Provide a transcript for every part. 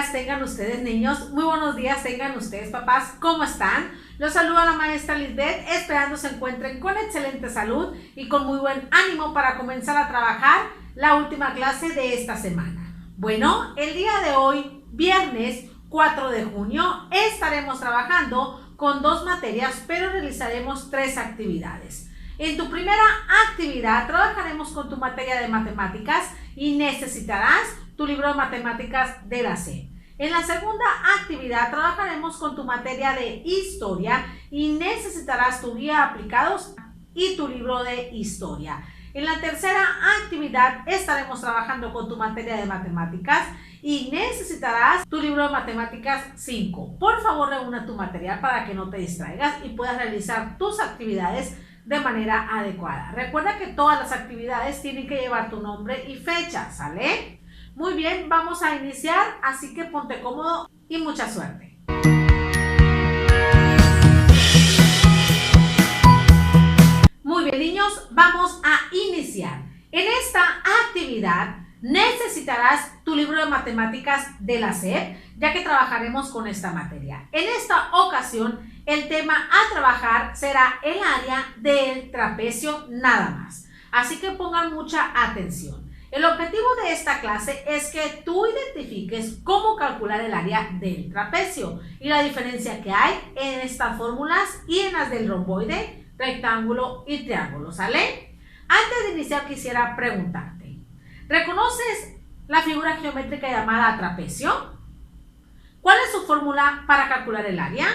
días tengan ustedes, niños. Muy buenos días tengan ustedes, papás. ¿Cómo están? Los saluda la maestra Lisbeth, esperando se encuentren con excelente salud y con muy buen ánimo para comenzar a trabajar la última clase de esta semana. Bueno, el día de hoy, viernes 4 de junio, estaremos trabajando con 2 materias, pero realizaremos 3 actividades. En tu primera actividad trabajaremos con tu materia de matemáticas y necesitarás tu libro de matemáticas de la SEP. En la segunda actividad trabajaremos con tu materia de historia y necesitarás tu guía de aplicados y tu libro de historia. En la tercera actividad estaremos trabajando con tu materia de matemáticas y necesitarás tu libro de matemáticas 5. Por favor, reúna tu material para que no te distraigas y puedas realizar tus actividades de manera adecuada. Recuerda que todas las actividades tienen que llevar tu nombre y fecha, ¿sale? Muy bien, vamos a iniciar, así que ponte cómodo y mucha suerte. Muy bien, niños, vamos a iniciar. En esta actividad necesitarás tu libro de matemáticas de la SEP, ya que trabajaremos con esta materia. En esta ocasión, el tema a trabajar será el área del trapecio nada más. Así que pongan mucha atención. El objetivo de esta clase es que tú identifiques cómo calcular el área del trapecio y la diferencia que hay en estas fórmulas y en las del romboide, rectángulo y triángulo, ¿sale? Antes de iniciar quisiera preguntarte, ¿reconoces la figura geométrica llamada trapecio? ¿Cuál es su fórmula para calcular el área?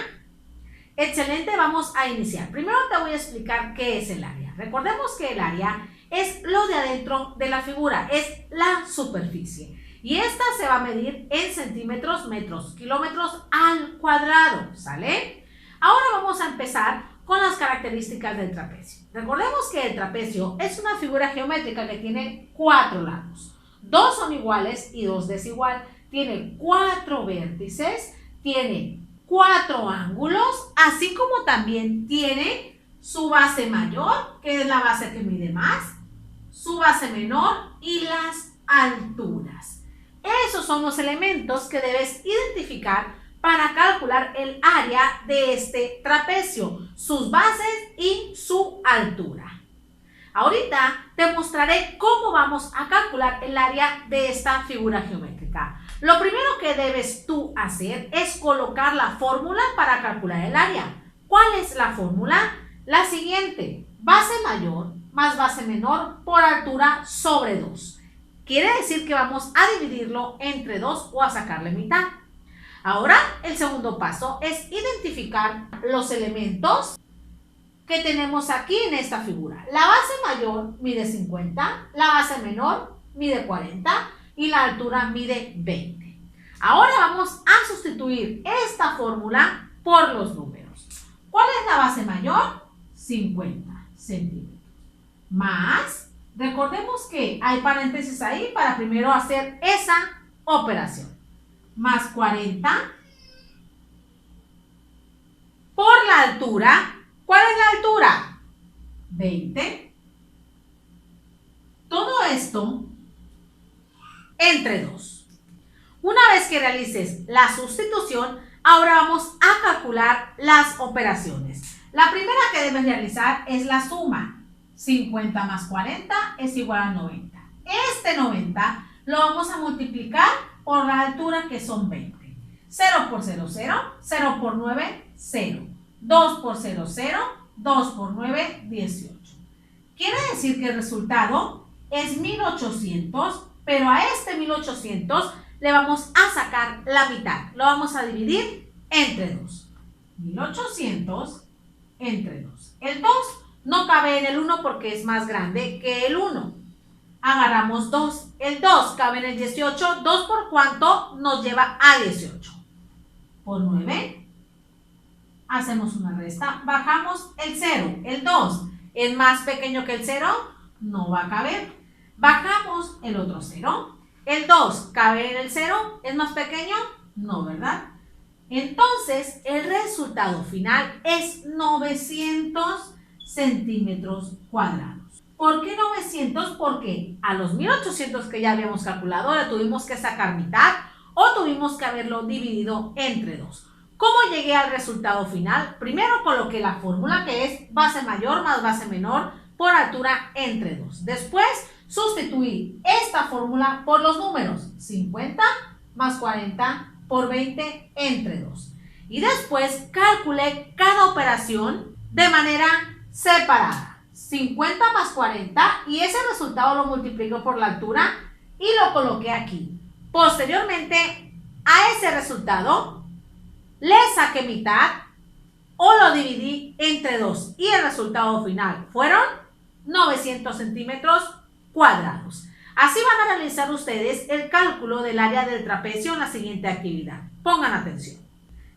Excelente, vamos a iniciar. Primero te voy a explicar qué es el área. Recordemos que el área es lo de adentro de la figura, es la superficie. Y esta se va a medir en centímetros, metros, kilómetros al cuadrado, ¿sale? Ahora vamos a empezar con las características del trapecio. Recordemos que el trapecio es una figura geométrica que tiene 4 lados. 2 son iguales y 2 desigual. Tiene 4 vértices, tiene 4 ángulos, así como también tiene su base mayor, que es la base que mide más, su base menor y las alturas. Esos son los elementos que debes identificar para calcular el área de este trapecio, sus bases y su altura. Ahorita te mostraré cómo vamos a calcular el área de esta figura geométrica. Lo primero que debes tú hacer es colocar la fórmula para calcular el área. ¿Cuál es la fórmula? La siguiente, base mayor más base menor por altura sobre 2. Quiere decir que vamos a dividirlo entre 2 o a sacarle mitad. Ahora, el segundo paso es identificar los elementos que tenemos aquí en esta figura. La base mayor mide 50, la base menor mide 40 y la altura mide 20. Ahora vamos a sustituir esta fórmula por los números. ¿Cuál es la base mayor? 50 centímetros. Más, recordemos que hay paréntesis ahí para primero hacer esa operación. Más 40 por la altura. ¿Cuál es la altura? 20. Todo esto entre 2. Una vez que realices la sustitución, ahora vamos a calcular las operaciones. La primera que debes realizar es la suma. 50 más 40 es igual a 90. Este 90 lo vamos a multiplicar por la altura, que son 20. 0 por 0, 0. 0 por 9, 0. 2 por 0, 0. 2 por 9, 18. Quiere decir que el resultado es 1800, pero a este 1800 le vamos a sacar la mitad. Lo vamos a dividir entre 2. 1800 entre 2. El 2 no cabe en el 1 porque es más grande que el 1. Agarramos 2. El 2 cabe en el 18. 2 por cuánto nos lleva a 18. Por 9. Hacemos una resta. Bajamos el 0. El 2 es más pequeño que el 0. No va a caber. Bajamos el otro 0. El 2 cabe en el 0. ¿Es más pequeño? No, ¿verdad? Entonces, el resultado final es 900 centímetros cuadrados. ¿Por qué 900? Porque a los 1800 que ya habíamos calculado le tuvimos que sacar mitad o tuvimos que haberlo dividido entre 2. ¿Cómo llegué al resultado final? Primero coloqué la fórmula, que es base mayor más base menor por altura entre 2. Después sustituí esta fórmula por los números 50 más 40 por 20 entre 2. Y después calculé cada operación de manera separada. 50 más 40 y ese resultado lo multiplico por la altura y lo coloqué aquí. Posteriormente a ese resultado le saqué mitad o lo dividí entre 2 y el resultado final fueron 900 centímetros cuadrados. Así van a realizar ustedes el cálculo del área del trapecio en la siguiente actividad. Pongan atención.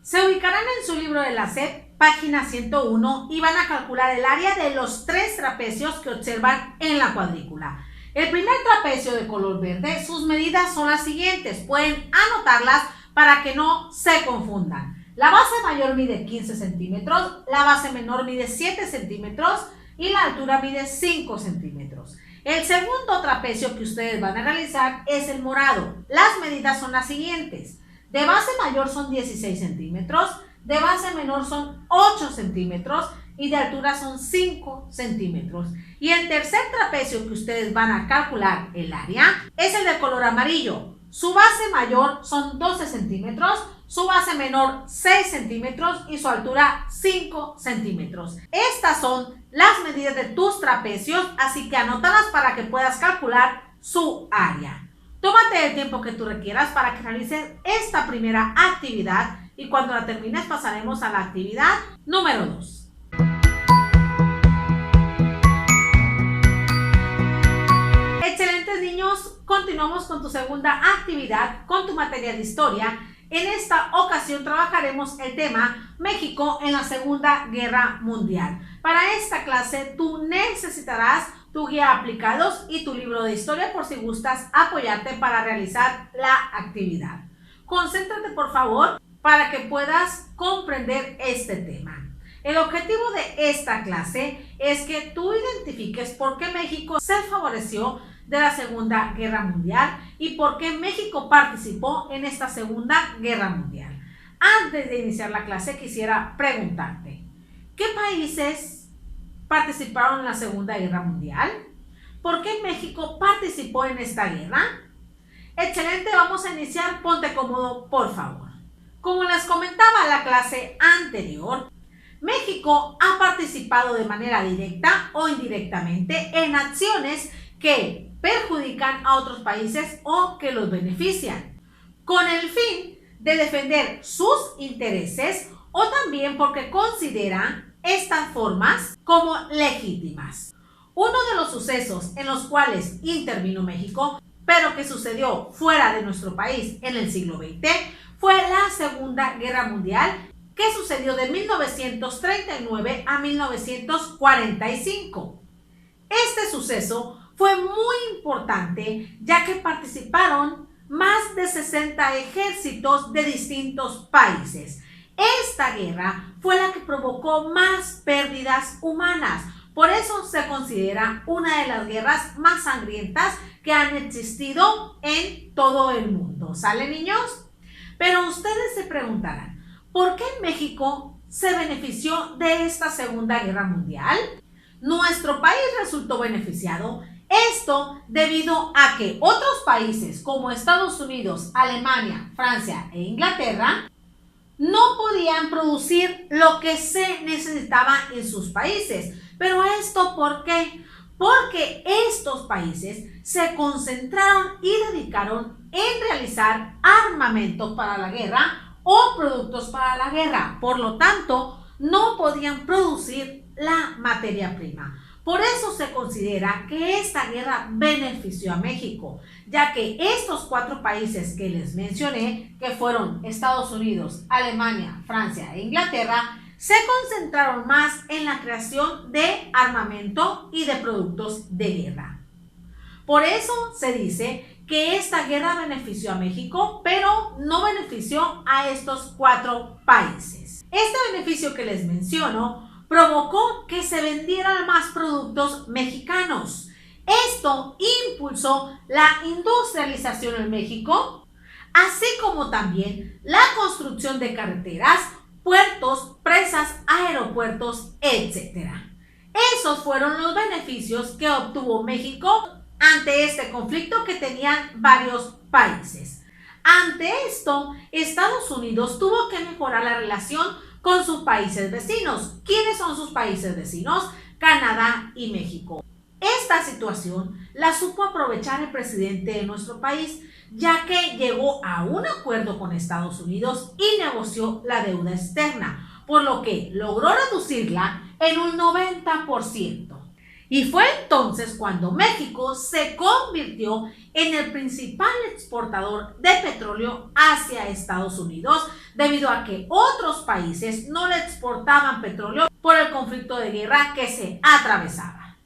Se ubicarán en su libro de la SEP, página 101, y van a calcular el área de los 3 trapecios que observan en la cuadrícula. El primer trapecio de color verde, sus medidas son las siguientes. Pueden anotarlas para que no se confundan. La base mayor mide 15 centímetros, la base menor mide 7 centímetros y la altura mide 5 centímetros. El segundo trapecio que ustedes van a realizar es el morado. Las medidas son las siguientes. De base mayor son 16 centímetros, de base menor son 8 centímetros y de altura son 5 centímetros. Y el tercer trapecio que ustedes van a calcular el área es el de color amarillo. Su base mayor son 12 centímetros, su base menor 6 centímetros y su altura 5 centímetros. Estas son las medidas de tus trapecios, así que anótalas para que puedas calcular su área. Tómate el tiempo que tú requieras para que realices esta primera actividad y cuando la termines pasaremos a la actividad número 2. Excelentes niños, continuamos con tu segunda actividad, con tu materia de historia. En esta ocasión trabajaremos el tema México en la Segunda Guerra Mundial. Para esta clase tú necesitarás tu guía aplicados y tu libro de historia por si gustas apoyarte para realizar la actividad. Concéntrate por favor para que puedas comprender este tema. El objetivo de esta clase es que tú identifiques por qué México se favoreció de la Segunda Guerra Mundial y por qué México participó en esta Segunda Guerra Mundial. Antes de iniciar la clase quisiera preguntarte, ¿qué países participaron en la Segunda Guerra Mundial? ¿Por qué México participó en esta guerra? Excelente, vamos a iniciar. Ponte cómodo, por favor. Como les comentaba en la clase anterior, México ha participado de manera directa o indirectamente en acciones que perjudican a otros países o que los benefician, con el fin de defender sus intereses o también porque considera estas formas como legítimas. Uno de los sucesos en los cuales intervino México, pero que sucedió fuera de nuestro país en el siglo XX, fue la Segunda Guerra Mundial, que sucedió de 1939 a 1945. Este suceso fue muy importante ya que participaron más de 60 ejércitos de distintos países. Esta guerra fue la que provocó más pérdidas humanas. Por eso se considera una de las guerras más sangrientas que han existido en todo el mundo. ¿Sale, niños? Pero ustedes se preguntarán, ¿por qué México se benefició de esta Segunda Guerra Mundial? Nuestro país resultó beneficiado. Esto debido a que otros países como Estados Unidos, Alemania, Francia e Inglaterra no podían producir lo que se necesitaba en sus países. ¿Pero esto por qué? Porque estos países se concentraron y dedicaron en realizar armamento para la guerra o productos para la guerra. Por lo tanto, no podían producir la materia prima. Por eso se considera que esta guerra benefició a México, ya que estos 4 países que les mencioné, que fueron Estados Unidos, Alemania, Francia e Inglaterra, se concentraron más en la creación de armamento y de productos de guerra. Por eso se dice que esta guerra benefició a México, pero no benefició a estos 4 países. Este beneficio que les menciono provocó que se vendieran más productos mexicanos. Esto impulsó la industrialización en México, así como también la construcción de carreteras, puertos, presas, aeropuertos, etc. Esos fueron los beneficios que obtuvo México ante este conflicto que tenían varios países. Ante esto, Estados Unidos tuvo que mejorar la relación con sus países vecinos. ¿Quiénes son sus países vecinos? Canadá y México. Esta situación la supo aprovechar el presidente de nuestro país, ya que llegó a un acuerdo con Estados Unidos y negoció la deuda externa, por lo que logró reducirla en un 90%. Y fue entonces cuando México se convirtió en el principal exportador de petróleo hacia Estados Unidos, debido a que otros países no le exportaban petróleo por el conflicto de guerra que se atravesaba.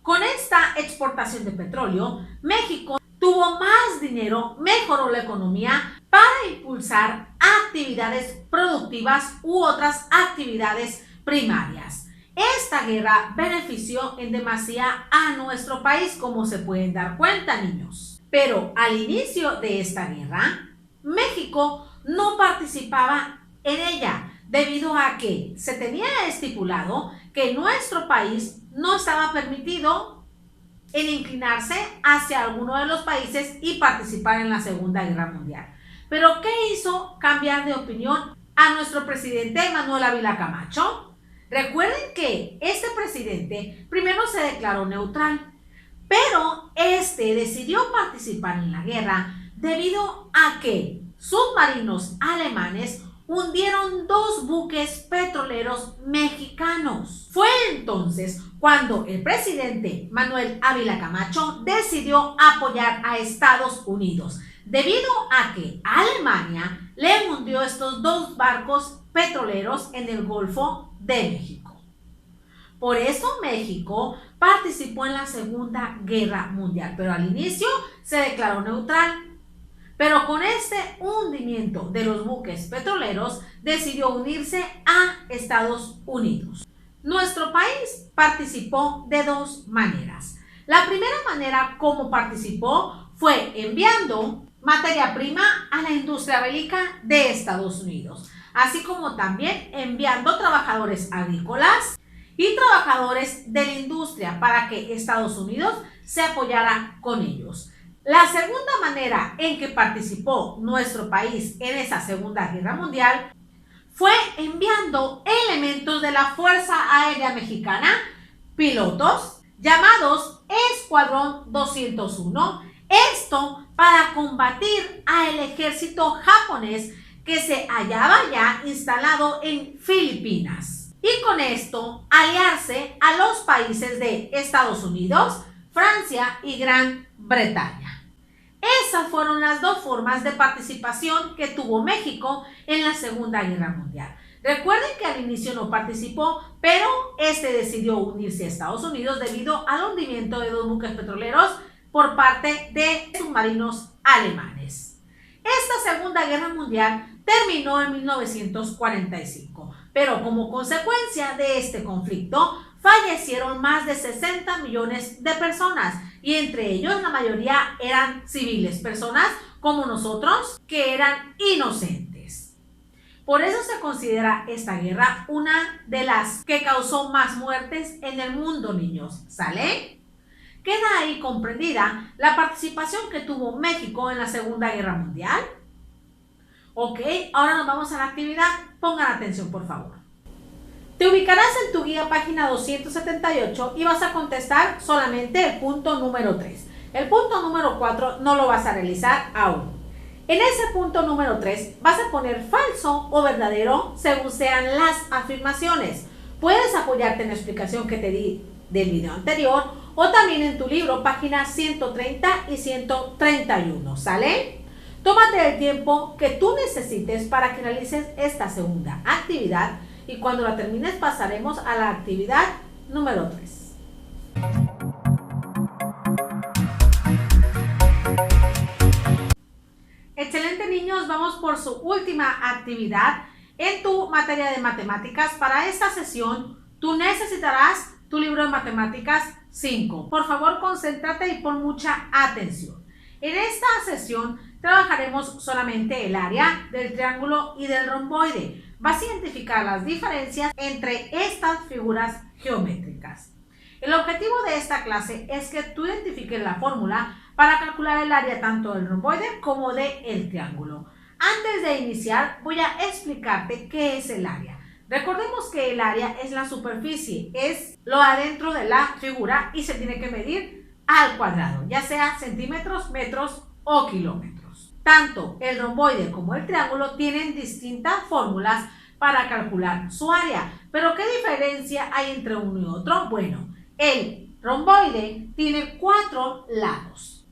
Con esta exportación de petróleo, México tuvo más dinero, mejoró la economía para impulsar actividades productivas u otras actividades primarias. Esta guerra benefició en demasía a nuestro país, como se pueden dar cuenta, niños. Pero al inicio de esta guerra, México no participaba en ella, debido a que se tenía estipulado que nuestro país no estaba permitido en inclinarse hacia alguno de los países y participar en la Segunda Guerra Mundial. Pero ¿qué hizo cambiar de opinión a nuestro presidente Manuel Ávila Camacho? Recuerden que este presidente primero se declaró neutral, pero decidió participar en la guerra debido a que submarinos alemanes hundieron 2 buques petroleros mexicanos. Fue entonces cuando el presidente Manuel Ávila Camacho decidió apoyar a Estados Unidos, debido a que Alemania le hundió estos 2 barcos petroleros en el Golfo de México. Por eso México participó en la Segunda Guerra Mundial, pero al inicio se declaró neutral. Pero con este hundimiento de los buques petroleros decidió unirse a Estados Unidos. Nuestro país participó de 2 maneras. La primera manera como participó fue enviando materia prima a la industria bélica de Estados Unidos, así como también enviando trabajadores agrícolas y trabajadores de la industria para que Estados Unidos se apoyara con ellos. La segunda manera en que participó nuestro país en esa Segunda Guerra Mundial fue enviando elementos de la Fuerza Aérea Mexicana, pilotos llamados Escuadrón 201, esto para combatir al ejército japonés que se hallaba ya instalado en Filipinas, y con esto aliarse a los países de Estados Unidos, Francia y Gran Bretaña. Esas fueron las 2 formas de participación que tuvo México en la Segunda Guerra Mundial. Recuerden que al inicio no participó, pero decidió unirse a Estados Unidos debido al hundimiento de 2 buques petroleros por parte de submarinos alemanes. Esta Segunda Guerra Mundial terminó en 1945, pero como consecuencia de este conflicto fallecieron más de 60 millones de personas, y entre ellos la mayoría eran civiles, personas como nosotros que eran inocentes. Por eso se considera esta guerra una de las que causó más muertes en el mundo, niños. ¿Sale? Queda ahí comprendida la participación que tuvo México en la Segunda Guerra Mundial. Ok, ahora nos vamos a la actividad. Pongan atención, por favor. Te ubicarás en tu guía página 278 y vas a contestar solamente el punto número 3. El punto número 4 no lo vas a realizar aún. En ese punto número 3 vas a poner falso o verdadero según sean las afirmaciones. Puedes apoyarte en la explicación que te di del video anterior o también en tu libro, páginas 130 y 131. ¿Sale? Tómate el tiempo que tú necesites para que realices esta segunda actividad, y cuando la termines pasaremos a la actividad número 3. Excelente, niños, vamos por su última actividad en tu materia de matemáticas. Para esta sesión tú necesitarás tu libro de matemáticas 5. Por favor, concéntrate y pon mucha atención. En esta sesión trabajaremos solamente el área del triángulo y del romboide. Vas a identificar las diferencias entre estas figuras geométricas. El objetivo de esta clase es que tú identifiques la fórmula para calcular el área tanto del romboide como del triángulo. Antes de iniciar, voy a explicarte qué es el área. Recordemos que el área es la superficie, es lo adentro de la figura y se tiene que medir al cuadrado, ya sea centímetros, metros o kilómetros. Tanto el romboide como el triángulo tienen distintas fórmulas para calcular su área. ¿Pero qué diferencia hay entre uno y otro? Bueno, el romboide tiene 4 lados.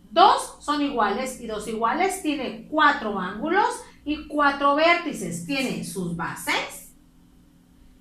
2 son iguales y 2 iguales, tiene 4 ángulos y 4 vértices. Tiene sus bases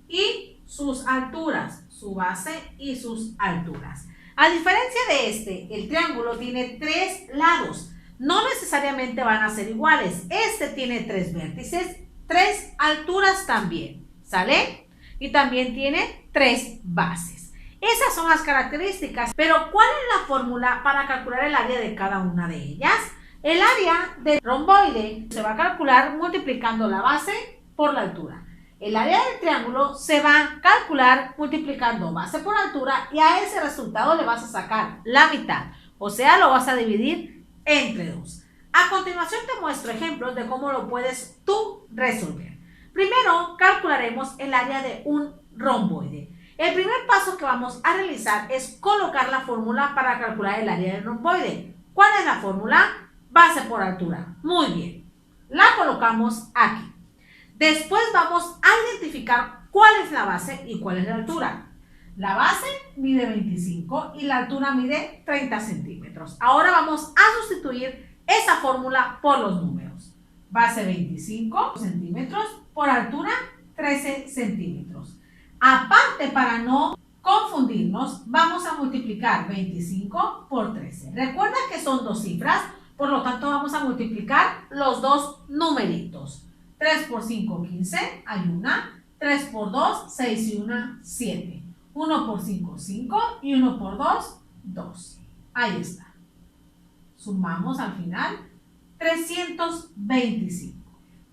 y sus alturas, su base y sus alturas. A diferencia de este, el triángulo tiene 3 lados. No necesariamente van a ser iguales. Este tiene 3 vértices, 3 alturas también, ¿sale? Y también tiene 3 bases. Esas son las características. Pero ¿cuál es la fórmula para calcular el área de cada una de ellas? El área del romboide se va a calcular multiplicando la base por la altura. El área del triángulo se va a calcular multiplicando base por altura y a ese resultado le vas a sacar la mitad. O sea, lo vas a dividir entre 2. A continuación te muestro ejemplos de cómo lo puedes tú resolver. Primero, calcularemos el área de un romboide. El primer paso que vamos a realizar es colocar la fórmula para calcular el área del romboide. ¿Cuál es la fórmula? Base por altura. Muy bien. La colocamos aquí. Después vamos a identificar cuál es la base y cuál es la altura. La base mide 25 y la altura mide 30 centímetros. Ahora vamos a sustituir esa fórmula por los números. Base 25 centímetros por altura 13 centímetros. Aparte, para no confundirnos, vamos a multiplicar 25 por 13. Recuerda que son 2 cifras, por lo tanto vamos a multiplicar los 2 numeritos. 3 por 5, 15, hay una. 3 por 2, 6 y 1, 7. 1 por 5, 5 y 1 por 2, 2. Ahí está. Sumamos al final 325.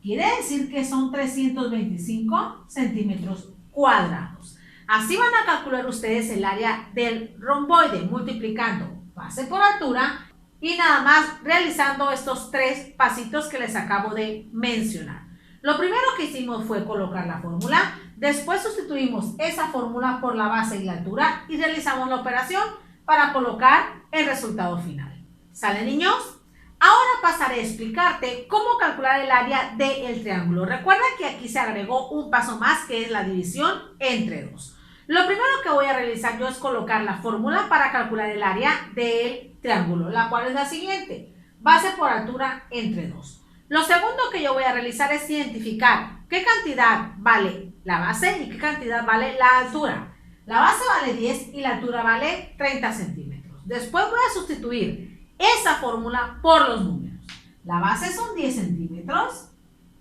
Quiere decir que son 325 centímetros cuadrados. Así van a calcular ustedes el área del romboide multiplicando base por altura y nada más realizando estos 3 pasitos que les acabo de mencionar. Lo primero que hicimos fue colocar la fórmula, después sustituimos esa fórmula por la base y la altura y realizamos la operación para colocar el resultado final. ¿Sale, niños? Ahora pasaré a explicarte cómo calcular el área del triángulo. Recuerda que aquí se agregó un paso más que es la división entre 2. Lo primero que voy a realizar yo es colocar la fórmula para calcular el área del triángulo, la cual es la siguiente: base por altura entre 2. Lo segundo que yo voy a realizar es identificar qué cantidad vale la base y qué cantidad vale la altura. La base vale 10 y la altura vale 30 centímetros. Después voy a sustituir esa fórmula por los números. La base son 10 centímetros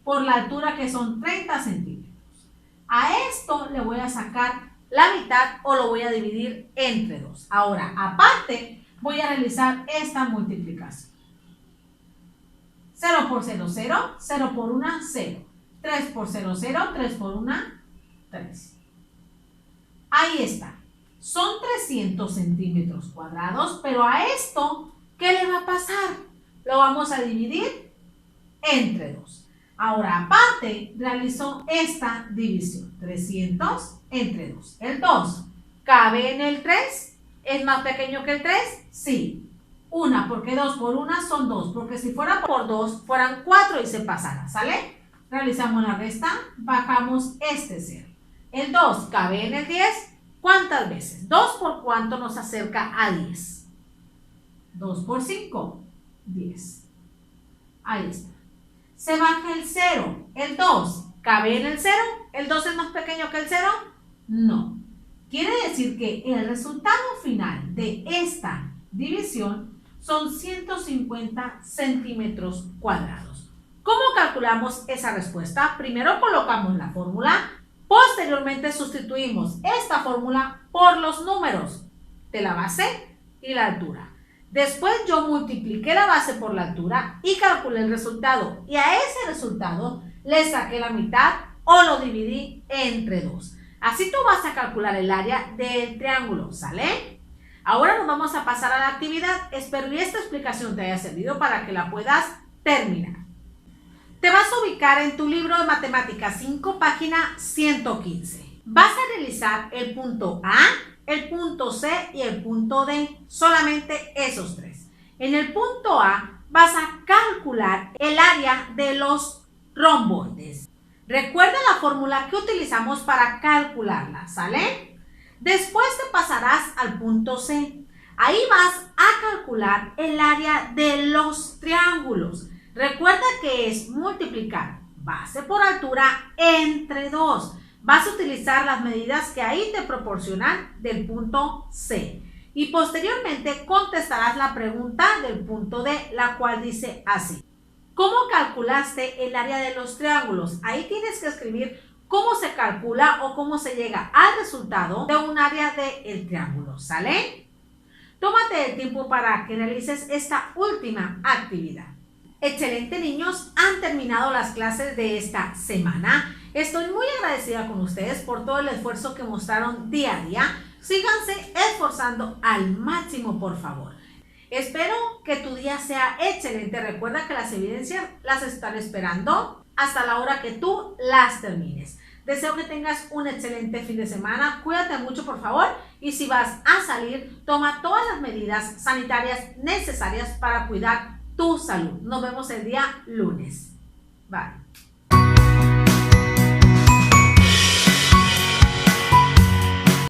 por la altura que son 30 centímetros. A esto le voy a sacar la mitad o lo voy a dividir entre 2. Ahora, aparte, voy a realizar esta multiplicación. 0 por 0, 0, 0 por 1, 0. 3 por 0, 0, 3 por 1, 3. Ahí está. Son 300 centímetros cuadrados, pero a esto, ¿qué le va a pasar? Lo vamos a dividir entre 2. Ahora, aparte, realizo esta división. 300 entre 2. El 2, ¿cabe en el 3? ¿Es más pequeño que el 3? Sí. 1, porque 2 por 1 son 2, porque si fuera por 2, fueran 4 y se pasara, ¿sale? Realizamos la resta, bajamos este 0. El 2 cabe en el 10, ¿cuántas veces? 2 por cuánto nos acerca a 10. 2 por 5, 10. Ahí está. Se baja el 0, el 2, ¿cabe en el 0? ¿El 2 es más pequeño que el 0? No. Quiere decir que el resultado final de esta división son 150 centímetros cuadrados. ¿Cómo calculamos esa respuesta? Primero colocamos la fórmula, posteriormente sustituimos esta fórmula por los números de la base y la altura. Después yo multipliqué la base por la altura y calculé el resultado. Y a ese resultado le saqué la mitad o lo dividí entre 2. Así tú vas a calcular el área del triángulo, ¿sale? Ahora nos vamos a pasar a la actividad. Espero que esta explicación te haya servido para que la puedas terminar. Te vas a ubicar en tu libro de matemáticas 5, página 115. Vas a realizar el punto A, el punto C y el punto D, solamente esos 3. En el punto A vas a calcular el área de los romboides. Recuerda la fórmula que utilizamos para calcularla, ¿sale? Después te pasarás al punto C. Ahí vas a calcular el área de los triángulos. Recuerda que es multiplicar base por altura entre 2. Vas a utilizar las medidas que ahí te proporcionan del punto C. Y posteriormente contestarás la pregunta del punto D, la cual dice así. ¿Cómo calculaste el área de los triángulos? Ahí tienes que escribir cómo se calcula o cómo se llega al resultado de un área del triángulo, ¿sale? Tómate el tiempo para que realices esta última actividad. Excelente, niños, han terminado las clases de esta semana. Estoy muy agradecida con ustedes por todo el esfuerzo que mostraron día a día. Síganse esforzando al máximo, por favor. Espero que tu día sea excelente. Recuerda que las evidencias las están esperando hasta la hora que tú las termines. Deseo que tengas un excelente fin de semana. Cuídate mucho, por favor. Y si vas a salir, toma todas las medidas sanitarias necesarias para cuidar tu salud. Nos vemos el día lunes. Bye.